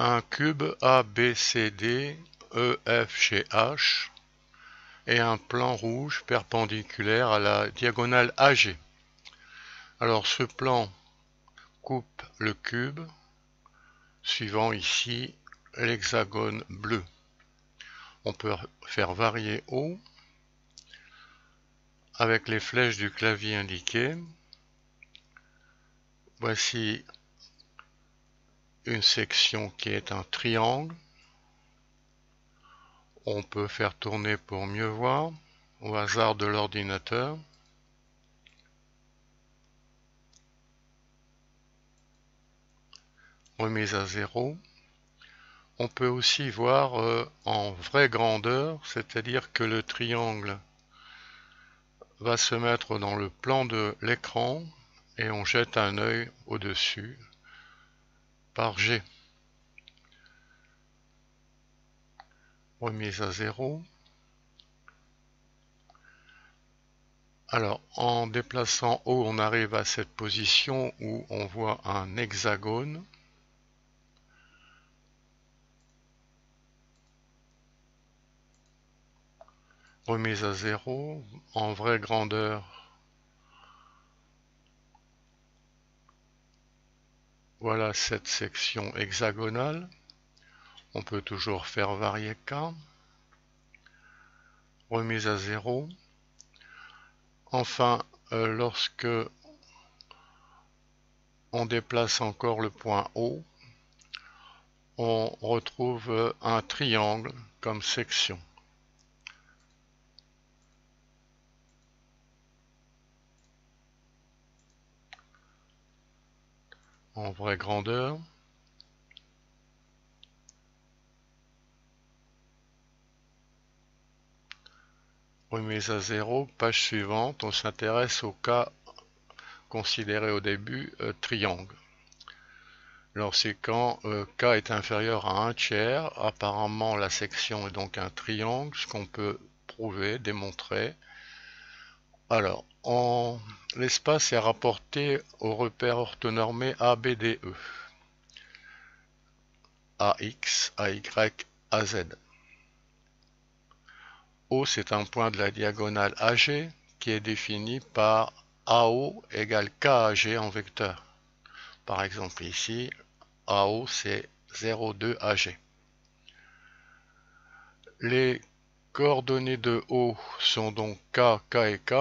un cube ABCD EFGH et un plan rouge perpendiculaire à la diagonale AG. Alors ce plan coupe le cube suivant ici l'hexagone bleu. On peut faire varier O avec les flèches du clavier indiquées. Voici une section qui est un triangle. On peut faire tourner pour mieux voir au hasard de l'ordinateur. Remise à zéro. On peut aussi voir en vraie grandeur, c'est-à-dire que le triangle va se mettre dans le plan de l'écran et on jette un œil au-dessus par G. Remise à zéro. Alors, en déplaçant haut, on arrive à cette position où on voit un hexagone. Remise à zéro, en vraie grandeur. Voilà cette section hexagonale. On peut toujours faire varier K. Remise à zéro. Enfin, lorsque on déplace encore le point O, on retrouve un triangle comme section. En vraie grandeur. Remise à zéro, page suivante, on s'intéresse au cas considéré au début triangle. Alors c'est quand K est inférieur à 1/3, apparemment la section est donc un triangle, ce qu'on peut prouver, démontrer. Alors, l'espace est rapporté au repère orthonormé ABDE. AX, AY, AZ. O, c'est un point de la diagonale AG qui est défini par AO égale KAG en vecteur. Par exemple ici, AO c'est 0,2 AG. Les coordonnées de O sont donc K, K et K.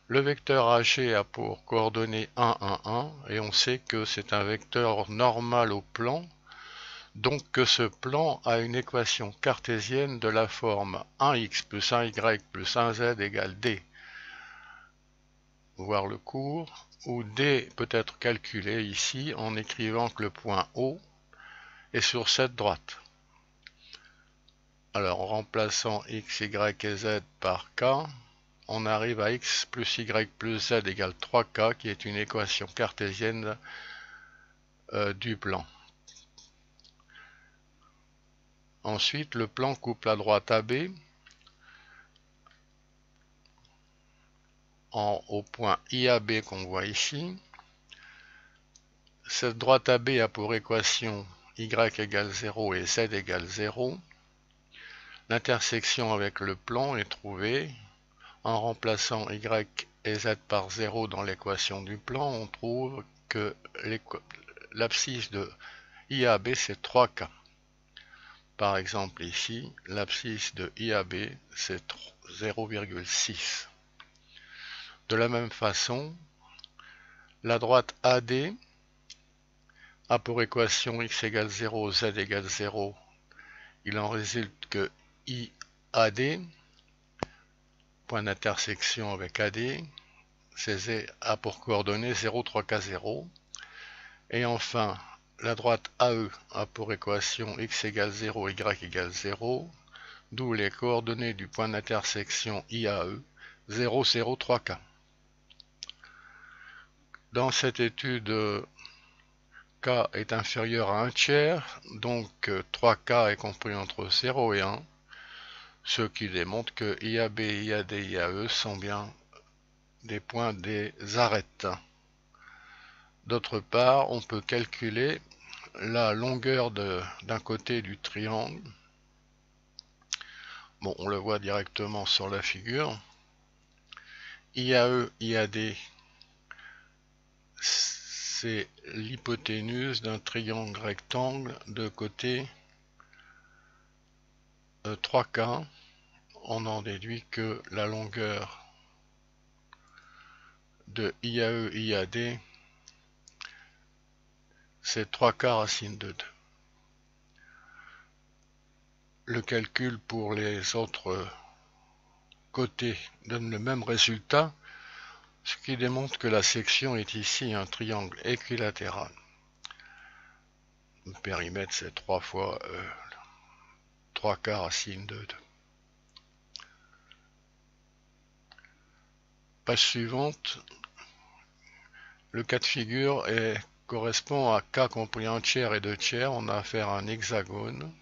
Le vecteur AG a pour coordonnées 1, 1, 1 et on sait que c'est un vecteur normal au plan. Donc que ce plan a une équation cartésienne de la forme 1x plus 1y plus 1z égale d. Voir le cours, où d peut être calculé ici en écrivant que le point O est sur cette droite. Alors en remplaçant x, y et z par k, on arrive à x plus y plus z égale 3k qui est une équation cartésienne du plan. Ensuite, le plan coupe la droite AB au point IAB qu'on voit ici. Cette droite AB a pour équation y égale 0 et z égale 0. L'intersection avec le plan est trouvée. En remplaçant y et z par 0 dans l'équation du plan, on trouve que l'abscisse de IAB c'est 3K. Par exemple ici, l'abscisse de IAB c'est 0,6. De la même façon, la droite AD a pour équation x égale 0, z égale 0. Il en résulte que IAD, point d'intersection avec AD, a pour coordonnées 0, 3K, 0. Et enfin, la droite AE a pour équation x égale 0, y égale 0, d'où les coordonnées du point d'intersection IAE, 0, 0, 3K. Dans cette étude, K est inférieur à 1/3, donc 3K est compris entre 0 et 1, ce qui démontre que IAB, IAD, IAE sont bien des points des arêtes. D'autre part, on peut calculer la longueur d'un côté du triangle. Bon, on le voit directement sur la figure. IAE, IAD, c'est l'hypoténuse d'un triangle rectangle de côté 3K. On en déduit que la longueur de IAE, IAD, c'est 3K racine de 2. Le calcul pour les autres côtés donne le même résultat, ce qui démontre que la section est ici un triangle équilatéral. Le périmètre, c'est 3 fois 3K racine de 2. Page suivante, le cas de figure correspond à K compris 1 tiers et 2 tiers. On a affaire à un hexagone.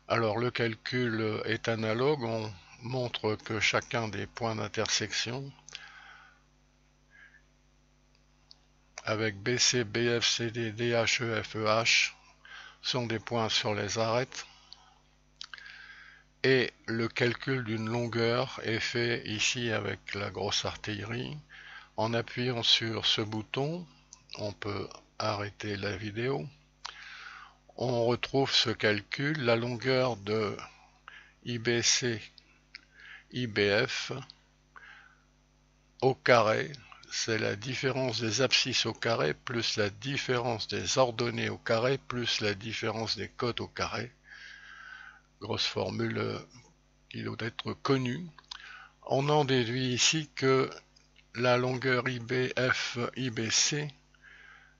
Alors le calcul est analogue. On montre que chacun des points d'intersection avec BC, BF, CD, DH, EF, EH sont des points sur les arêtes. Et le calcul d'une longueur est fait ici avec la grosse artillerie. En appuyant sur ce bouton, on peut arrêter la vidéo. On retrouve ce calcul, la longueur de IBC, IBF au carré, c'est la différence des abscisses au carré plus la différence des ordonnées au carré plus la différence des côtes au carré. Grosse formule qui doit être connue. On en déduit ici que la longueur IBF, IBC,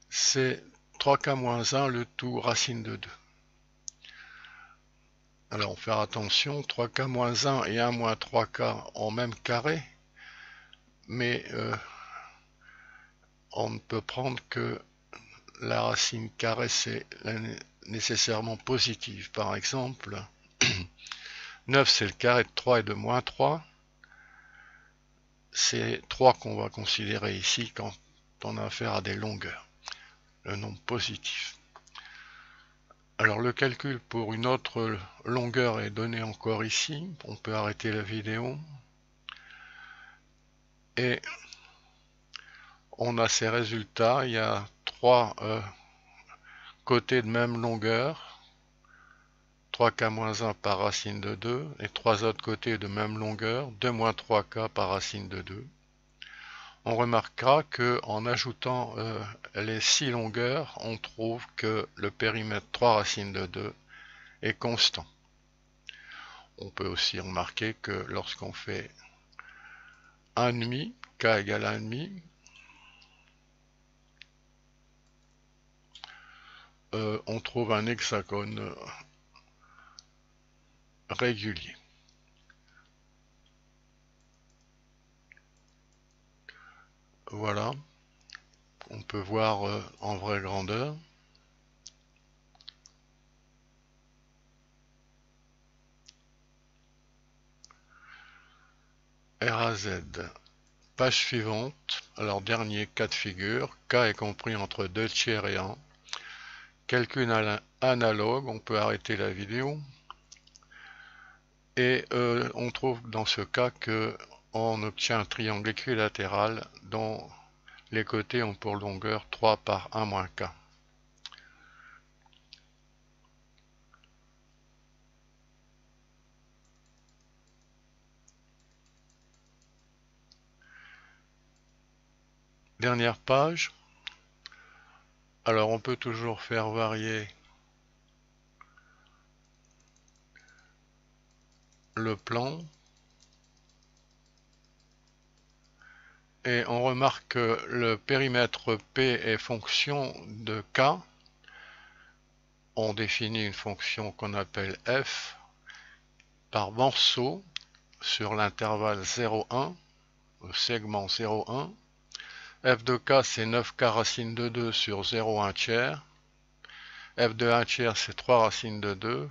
c'est 3K-1, le tout racine de 2. Alors, faire attention, 3K-1 et 1-3K en même carré, mais on ne peut prendre que la racine carrée, c'est nécessairement positive. Par exemple, 9, c'est le carré de 3 et de moins 3. C'est 3 qu'on va considérer ici quand on a affaire à des longueurs, le nombre positif. Alors le calcul pour une autre longueur est donné encore ici. On peut arrêter la vidéo. Et on a ces résultats. Il y a 3 côtés de même longueur. 3K-1 par racine de 2. Et 3 autres côtés de même longueur. 2-3K par racine de 2. On remarquera qu'en ajoutant les 6 longueurs, on trouve que le périmètre 3 racine de 2 est constant. On peut aussi remarquer que lorsqu'on fait 1,5, K égale 1,5, on trouve un hexagone régulier. Voilà, on peut voir en vraie grandeur. RAZ. Page suivante. Alors, dernier cas de figure. K est compris entre 2 tiers et 1. Calcul analogue. On peut arrêter la vidéo. Et on trouve dans ce cas que on obtient un triangle équilatéral dont les côtés ont pour longueur 3 par 1 moins K. Dernière page. Alors on peut toujours faire varier le plan. Et on remarque que le périmètre P est fonction de K. On définit une fonction qu'on appelle f par morceau sur l'intervalle 0,1, le segment 0,1. f de K c'est 9K racine de 2 sur 0,1 tiers. f de 1 tiers c'est 3 racine de 2.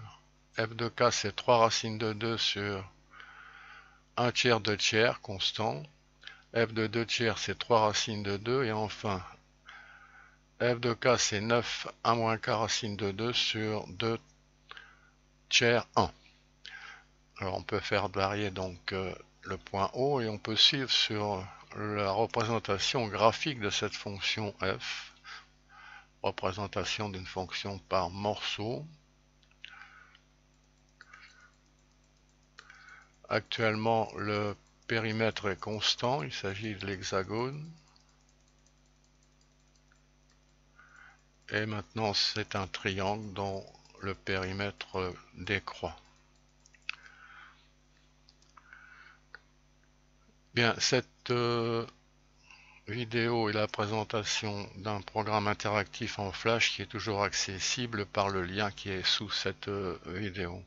f de K c'est 3 racine de 2 sur 1 tiers de tiers constant. f de 2 tiers c'est 3 racines de 2 et enfin f de k c'est 9 1 moins k racine de 2 sur 2 tiers 1. Alors on peut faire varier donc le point O et on peut suivre sur la représentation graphique de cette fonction f, représentation d'une fonction par morceau. Actuellement le périmètre est constant, il s'agit de l'hexagone. Et maintenant c'est un triangle dont le périmètre décroît. Bien, cette vidéo est la présentation d'un programme interactif en Flash qui est toujours accessible par le lien qui est sous cette vidéo.